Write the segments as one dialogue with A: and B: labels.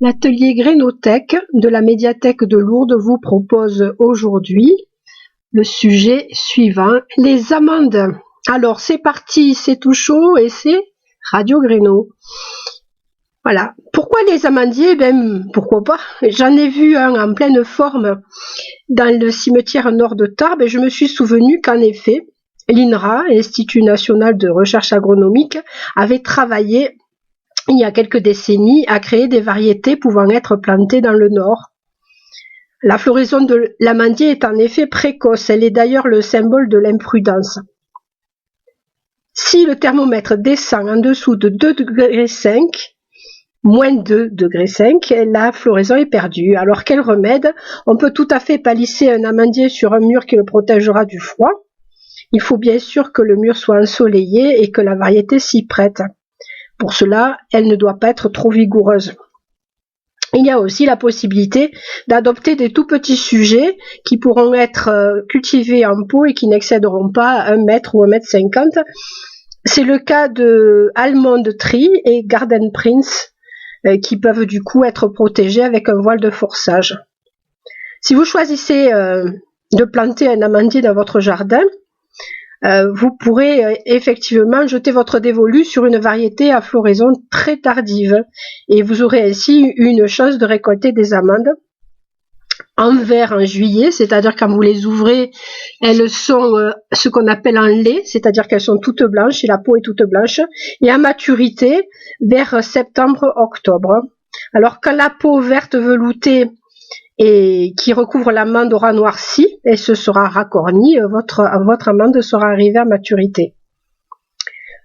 A: L'atelier Grénothèque de la médiathèque de Lourdes vous propose aujourd'hui le sujet suivant, les amandes. Alors c'est parti, c'est tout chaud et c'est Radio Gréno. Voilà. Pourquoi les amandiers? Pourquoi pas? J'en ai vu un en pleine forme dans le cimetière nord de Tarbes et je me suis souvenu qu'en effet, l'INRA, l'Institut national de recherche agronomique, avait travaillé il y a quelques décennies à créer des variétés pouvant être plantées dans le nord. La floraison de l'amandier est en effet précoce, elle est d'ailleurs le symbole de l'imprudence. Si le thermomètre descend en dessous de 2,5 degrés, moins 2,5 degrés, la floraison est perdue. Alors quel remède? On peut tout à fait palisser un amandier sur un mur qui le protégera du froid. Il faut bien sûr que le mur soit ensoleillé et que la variété s'y prête. Pour cela, elle ne doit pas être trop vigoureuse. Il y a aussi la possibilité d'adopter des tout petits sujets qui pourront être cultivés en pot et qui n'excéderont pas 1 mètre ou 1,50 m. C'est le cas de Almond Tree et Garden Prince qui peuvent du coup être protégés avec un voile de forçage. Si vous choisissez de planter un amandier dans votre jardin, vous pourrez effectivement jeter votre dévolu sur une variété à floraison très tardive et vous aurez ainsi une chance de récolter des amandes en vert en juillet, c'est-à-dire quand vous les ouvrez, elles sont ce qu'on appelle en lait, c'est-à-dire qu'elles sont toutes blanches et la peau est toute blanche, et à maturité vers septembre-octobre. Alors quand la peau verte veloutée et qui recouvre l'amande aura noirci et se sera racornie, votre amande sera arrivée à maturité.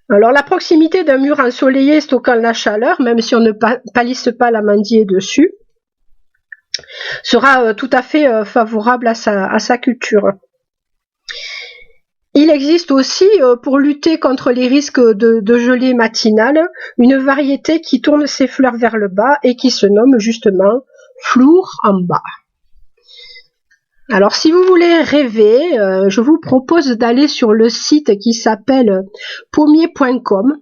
A: Alors la proximité d'un mur ensoleillé stockant la chaleur, même si on ne palisse pas l'amandier dessus, sera tout à fait favorable à sa culture. Il existe aussi, pour lutter contre les risques de gelée matinale, une variété qui tourne ses fleurs vers le bas et qui se nomme justement Flour en bas. Alors si vous voulez rêver, je vous propose d'aller sur le site qui s'appelle pommier.com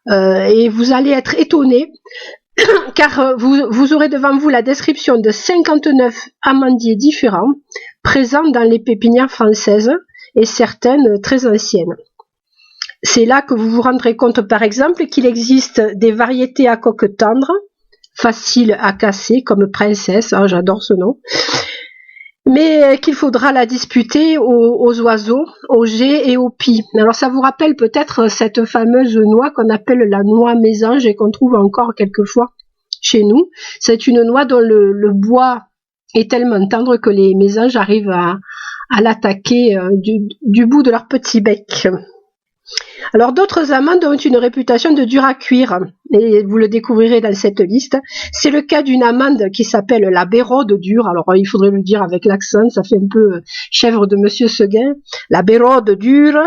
A: et vous allez être étonnés car vous aurez devant vous la description de 59 amandiers différents présents dans les pépinières françaises et certaines très anciennes. C'est là que vous vous rendrez compte par exemple qu'il existe des variétés à coque tendre, faciles à casser comme Princesse, j'adore ce nom, mais qu'il faudra la disputer aux oiseaux, aux geais et aux pies. Alors ça vous rappelle peut-être cette fameuse noix qu'on appelle la noix mésange et qu'on trouve encore quelquefois chez nous. C'est une noix dont le bois est tellement tendre que les mésanges arrivent à l'attaquer du bout de leur petit bec. Alors d'autres amandes ont une réputation de dur à cuire, et vous le découvrirez dans cette liste. C'est le cas d'une amande qui s'appelle la Bérode dure, alors il faudrait le dire avec l'accent, ça fait un peu chèvre de Monsieur Seguin, la Bérode dure,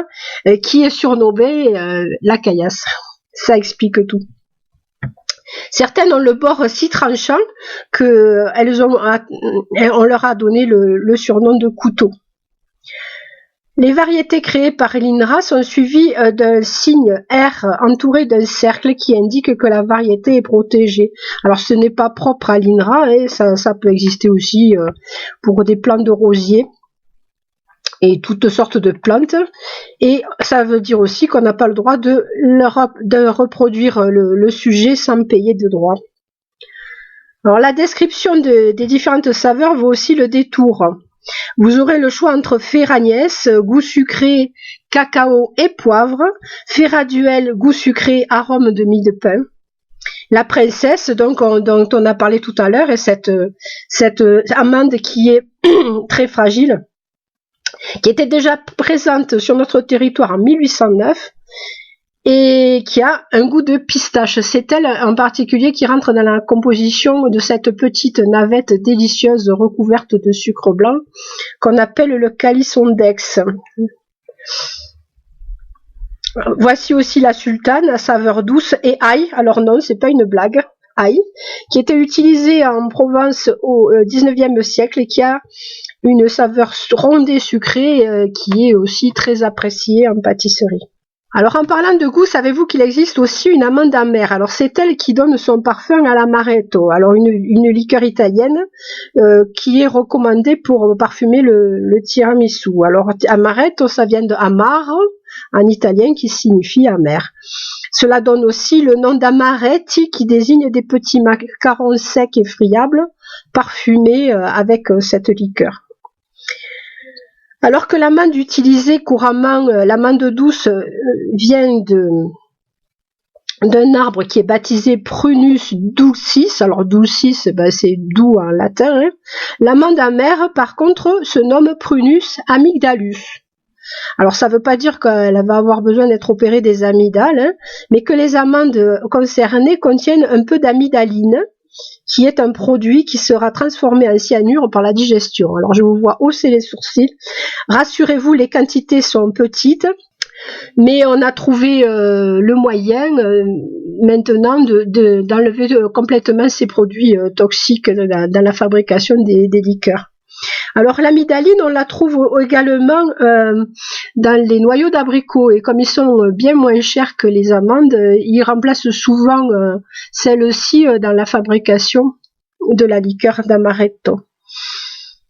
A: qui est surnommée la caillasse. Ça explique tout. Certaines ont le bord si tranchant on leur a donné le surnom de couteau. Les variétés créées par l'INRA sont suivies d'un signe R entouré d'un cercle qui indique que la variété est protégée. Alors ce n'est pas propre à l'INRA, ça peut exister aussi pour des plants de rosiers et toutes sortes de plantes. Et ça veut dire aussi qu'on n'a pas le droit de reproduire le sujet sans payer de droits. Alors la description des différentes saveurs vaut aussi le détour. Vous aurez le choix entre Ferragnès, goût sucré, cacao et poivre, Ferraduel, goût sucré, arôme de mie de pain. La Princesse, dont on a parlé tout à l'heure, est cette amande qui est très fragile, qui était déjà présente sur notre territoire en 1809 et qui a un goût de pistache. C'est elle en particulier qui rentre dans la composition de cette petite navette délicieuse recouverte de sucre blanc qu'on appelle le calisson-dex. Voici aussi la sultane à saveur douce et ail. Alors non, c'est pas une blague. Ail, qui était utilisée en Provence au 19e siècle et qui a une saveur ronde et sucrée qui est aussi très appréciée en pâtisserie. Alors en parlant de goût, savez-vous qu'il existe aussi une amande amère? Alors c'est elle qui donne son parfum à l'amaretto. Alors une liqueur italienne qui est recommandée pour parfumer le tiramisu. Alors amaretto, ça vient de amaro en italien qui signifie amer. Cela donne aussi le nom d'amaretti qui désigne des petits macarons secs et friables parfumés avec cette liqueur. Alors que l'amande utilisée couramment, l'amande douce, vient d'un arbre qui est baptisé Prunus dulcis. Alors dulcis, c'est doux en latin. Hein. L'amande amère, par contre, se nomme Prunus amygdalus. Alors ça ne veut pas dire qu'elle va avoir besoin d'être opérée des amygdales, hein, mais que les amandes concernées contiennent un peu d'amygdaline, qui est un produit qui sera transformé en cyanure par la digestion. Alors je vous vois hausser les sourcils. Rassurez-vous, les quantités sont petites, mais on a trouvé le moyen maintenant d'enlever complètement ces produits toxiques dans la fabrication des liqueurs. Alors l'amygdaline, on la trouve également dans les noyaux d'abricot, et comme ils sont bien moins chers que les amandes, ils remplacent souvent celles-ci dans la fabrication de la liqueur d'amaretto.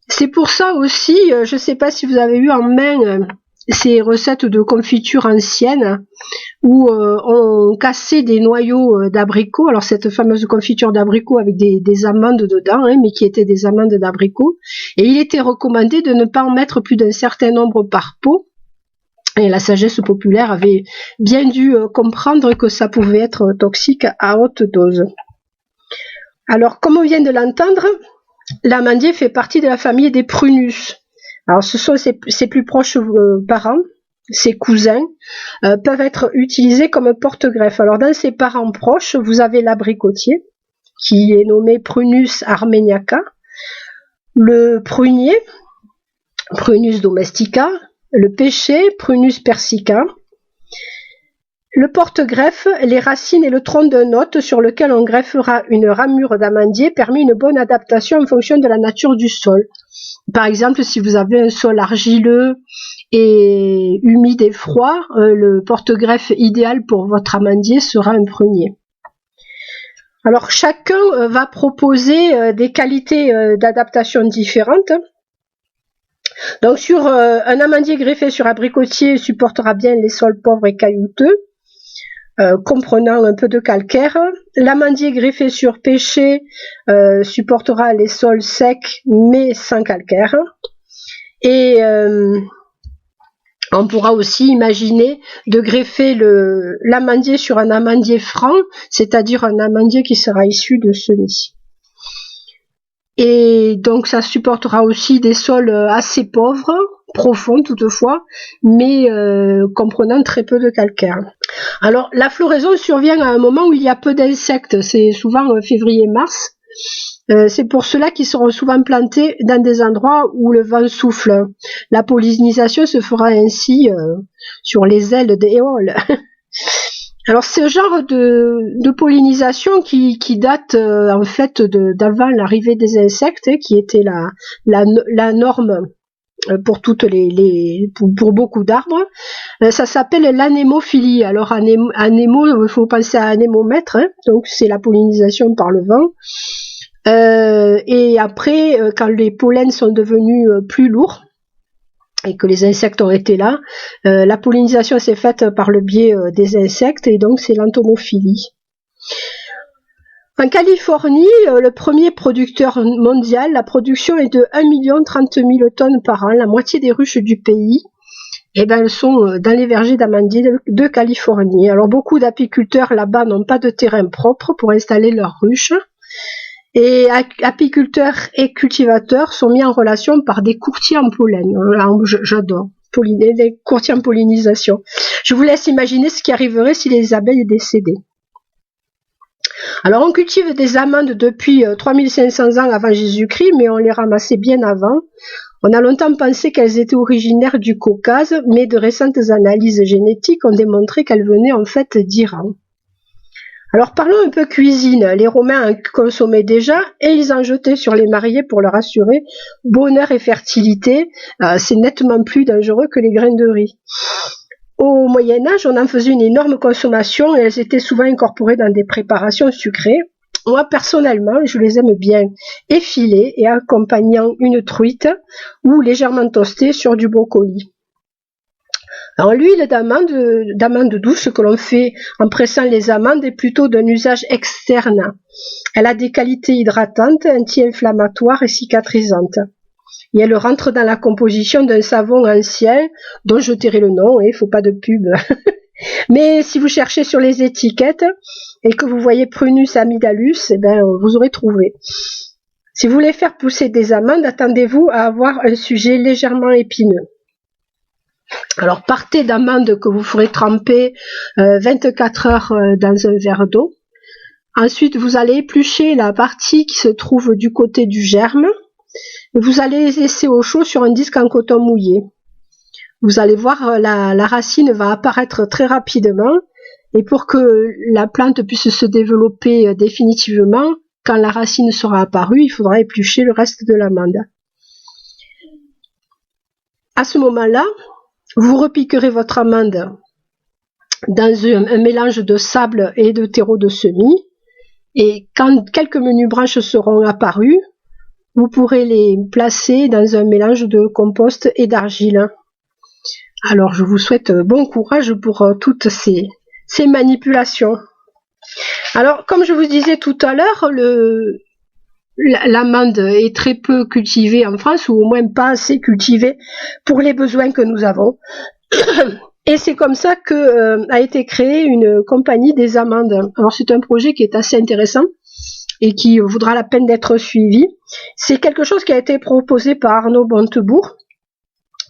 A: C'est pour ça aussi, je ne sais pas si vous avez eu en main ces recettes de confiture anciennes où on cassait des noyaux d'abricot, alors cette fameuse confiture d'abricot avec des amandes dedans, hein, mais qui étaient des amandes d'abricot, et il était recommandé de ne pas en mettre plus d'un certain nombre par pot, et la sagesse populaire avait bien dû comprendre que ça pouvait être toxique à haute dose. Alors comme on vient de l'entendre, l'amandier fait partie de la famille des prunus. Alors ce sont ses plus proches parents, ses cousins, peuvent être utilisés comme porte-greffe. Alors dans ses parents proches, vous avez l'abricotier, qui est nommé Prunus armeniaca, le prunier, Prunus domestica, le pêcher, Prunus persica, le porte-greffe, les racines et le tronc d'un hôte sur lequel on greffera une ramure d'amandier permet une bonne adaptation en fonction de la nature du sol. Par exemple, si vous avez un sol argileux et humide et froid, le porte-greffe idéal pour votre amandier sera un prunier. Alors chacun va proposer des qualités d'adaptation différentes. Donc sur un amandier greffé sur abricotier supportera bien les sols pauvres et caillouteux, comprenant un peu de calcaire. L'amandier greffé sur pêcher supportera les sols secs mais sans calcaire. Et on pourra aussi imaginer de greffer l'amandier sur un amandier franc, c'est-à-dire un amandier qui sera issu de semis. Et donc ça supportera aussi des sols assez pauvres, profonds toutefois, mais comprenant très peu de calcaire. Alors la floraison survient à un moment où il y a peu d'insectes, c'est souvent février-mars. C'est pour cela qu'ils seront souvent plantés dans des endroits où le vent souffle. La pollinisation se fera ainsi sur les ailes des éoles. Alors ce genre de pollinisation qui date en fait d'avant l'arrivée des insectes, qui était la norme pour pour beaucoup d'arbres, ça s'appelle l'anémophilie. Alors anémo, il faut penser à anémomètre, hein, donc c'est la pollinisation par le vent. Et après, quand les pollens sont devenus plus lourds et que les insectes ont été là, la pollinisation s'est faite par le biais des insectes, et donc c'est l'entomophilie. En Californie, le premier producteur mondial, la production est de 1 030 000 tonnes par an. La moitié des ruches du pays, elles sont dans les vergers d'amandiers de Californie. Alors beaucoup d'apiculteurs là-bas n'ont pas de terrain propre pour installer leurs ruches. Et apiculteurs et cultivateurs sont mis en relation par des courtiers en pollen. J'adore les courtiers en pollinisation. Je vous laisse imaginer ce qui arriverait si les abeilles décédaient. Alors on cultive des amandes depuis 3500 ans avant Jésus-Christ, mais on les ramassait bien avant. On a longtemps pensé qu'elles étaient originaires du Caucase, mais de récentes analyses génétiques ont démontré qu'elles venaient en fait d'Iran. Alors parlons un peu cuisine. Les Romains en consommaient déjà et ils en jetaient sur les mariés pour leur assurer bonheur et fertilité. C'est nettement plus dangereux que les grains de riz. Au Moyen-Âge, on en faisait une énorme consommation et elles étaient souvent incorporées dans des préparations sucrées. Moi, personnellement, je les aime bien effilées et accompagnant une truite ou légèrement toastée sur du brocoli. Alors, l'huile d'amande douce que l'on fait en pressant les amandes est plutôt d'un usage externe. Elle a des qualités hydratantes, anti-inflammatoires et cicatrisantes. Et elle rentre dans la composition d'un savon ancien dont je tairai le nom, il ne faut pas de pub. Mais si vous cherchez sur les étiquettes et que vous voyez Prunus amygdalus, eh ben, vous aurez trouvé. Si vous voulez faire pousser des amandes, attendez-vous à avoir un sujet légèrement épineux. Alors partez d'amandes que vous ferez tremper 24 heures dans un verre d'eau. Ensuite, vous allez éplucher la partie qui se trouve du côté du germe. Vous allez les laisser au chaud sur un disque en coton mouillé. Vous allez voir, la racine va apparaître très rapidement. Et pour que la plante puisse se développer définitivement, quand la racine sera apparue, il faudra éplucher le reste de l'amande. À ce moment-là, vous repiquerez votre amande dans un mélange de sable et de terreau de semis. Et quand quelques menues branches seront apparues, vous pourrez les placer dans un mélange de compost et d'argile. Alors, je vous souhaite bon courage pour toutes ces manipulations. Alors, comme je vous disais tout à l'heure, l'amande est très peu cultivée en France, ou au moins pas assez cultivée pour les besoins que nous avons. Et c'est comme ça que a été créée une compagnie des amandes. Alors, c'est un projet qui est assez intéressant et qui vaudra la peine d'être suivi. C'est quelque chose qui a été proposé par Arnaud Montebourg,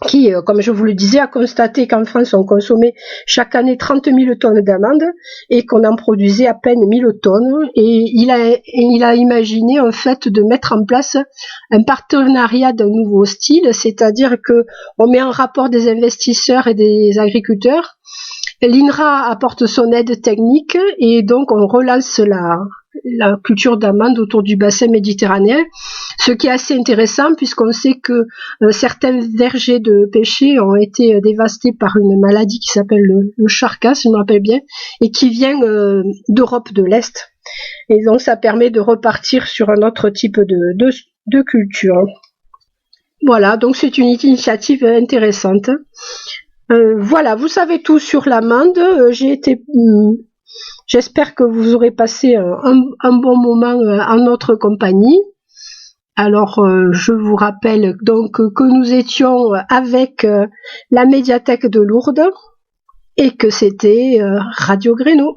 A: qui, comme je vous le disais, a constaté qu'en France, on consommait chaque année 30 000 tonnes d'amandes et qu'on en produisait à peine 1000 tonnes. Et il a imaginé, en fait, de mettre en place un partenariat d'un nouveau style, c'est-à-dire que on met en rapport des investisseurs et des agriculteurs. L'INRA apporte son aide technique et donc on relance la culture d'amandes autour du bassin méditerranéen, ce qui est assez intéressant puisqu'on sait que certains vergers de pêcher ont été dévastés par une maladie qui s'appelle le Charcas, si je me rappelle bien, et qui vient d'Europe de l'Est. Et donc ça permet de repartir sur un autre type de culture. Voilà, donc c'est une initiative intéressante. Voilà, vous savez tout sur l'amande. J'espère que vous aurez passé un bon moment en notre compagnie. Alors, je vous rappelle donc que nous étions avec la médiathèque de Lourdes et que c'était Radio Gréno.